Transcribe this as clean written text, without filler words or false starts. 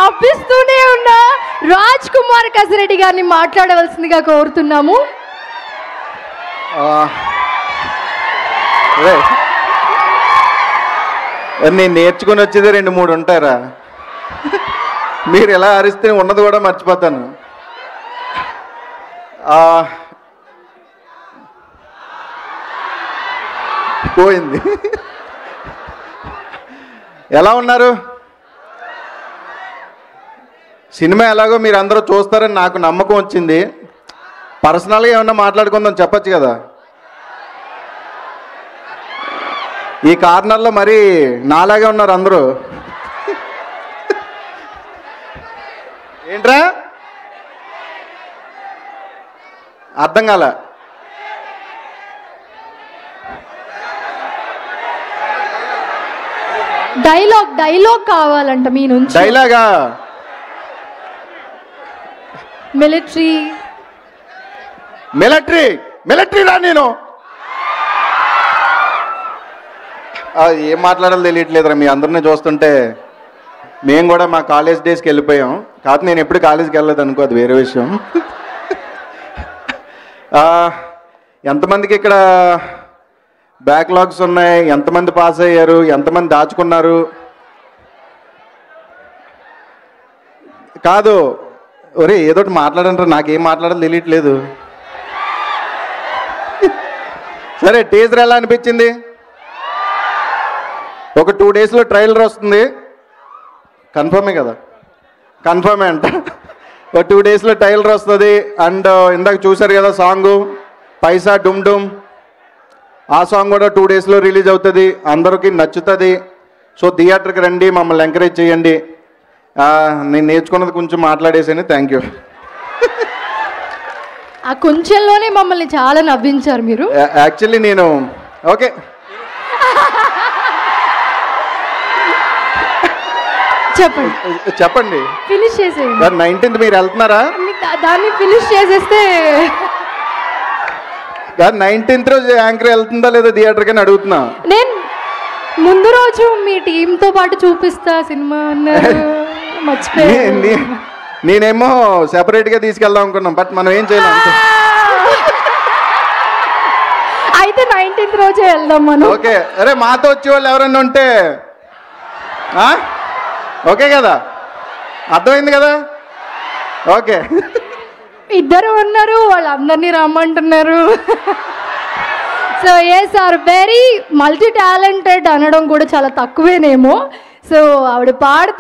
నవ్విస్తూనే ఉన్న రాజ్ కుమార్ కసిరెడ్డి గారిని మాట్లాడవలసిందిగా కోరుతున్నాము. నేను నేర్చుకుని వచ్చేది 2-3 ఉంటారా? మీరు ఎలా అరిస్తే ఉన్నది కూడా మర్చిపోతాను. పోయింది. ఎలా ఉన్నారు? సినిమా ఎలాగో మీరు అందరూ చూస్తారని నాకు నమ్మకం వచ్చింది. పర్సనల్గా ఏమన్నా మాట్లాడుకుందాం చెప్పచ్చు కదా. ఈ కార్నర్లో మరి నాలాగే ఉన్నారు అందరూ. ఏంట్రా అర్థం కాల? డైలాగ్ కావాలంట మీ నుంచి. డైలాగా? మిలిటరీరా నేను. ఏం మాట్లాడాలో తెలియట్లేదురా మీ అందరినీ చూస్తుంటే. మేము కూడా మా కాలేజ్ డేస్కి వెళ్ళిపోయాం. కాకపోతే నేను ఎప్పుడు కాలేజ్కి వెళ్ళలేదు అనుకో, అది వేరే విషయం. ఎంతమందికి ఇక్కడ బ్యాక్లాగ్స్ ఉన్నాయి? ఎంతమంది పాస్ అయ్యారు? ఎంతమంది దాచుకున్నారు? కాదు ఒరే ఏదోటి మాట్లాడంటారు, నాకేం మాట్లాడాలో తెలియట్లేదు. సరే టీజర్ ఎలా అనిపించింది? ఒక 2 డేస్లో ట్రైలర్ వస్తుంది. కన్ఫర్మే కదా? కన్ఫర్మే అంట. ఒక 2 డేస్లో ట్రైలర్ వస్తుంది. అండ్ ఇందాక చూశారు కదా సాంగు పైసా డుమ్ డుమ్, ఆ సాంగ్ కూడా 2 డేస్లో రిలీజ్ అవుతుంది. అందరికీ నచ్చుతుంది. సో థియేటర్కి రండి, మమ్మల్ని ఎంకరేజ్ చేయండి. నేను నేర్చుకున్నది కొంచెం మాట్లాడేసాను. Thank you. ఆ కొంచెంలోనే మమ్మల్ని చాలా నవ్వించారు మీరు. యాక్చువల్లీ నేను ఓకే చెప్పండి ఫినిష్ చేసేయండి. 19th మీరు వెళ్తున్నారా? దాన్ని ఫినిష్ చేసేస్తే 19th రోజు యాంకర్ వెళ్తుందా లేదా థియేటర్కి అని అడుగుతున్నా. నేను ముందు రోజు మీ టీంతో పాటు చూపిస్తా సినిమా మర్చిపోయి. నేనేమో సెపరేట్గా తీసుకెళ్దాం అనుకున్నాం, బట్ మనం ఏం చేయలేం. అయితే 19th రోజే వెళ్దాం మనం. ఓకే. అరే మాతో వచ్చే వాళ్ళు ఎవరన్నా ఉంటే ఓకే కదా? అర్థమైంది కదా? ఓకే. ఇద్దరు ఉన్నారు, వాళ్ళందరినీ రమ్మంటున్నారు. So S R very multi talented అనడం కూడా చాలా తక్కువేనేమో. సో ఆవిడ పాడుతా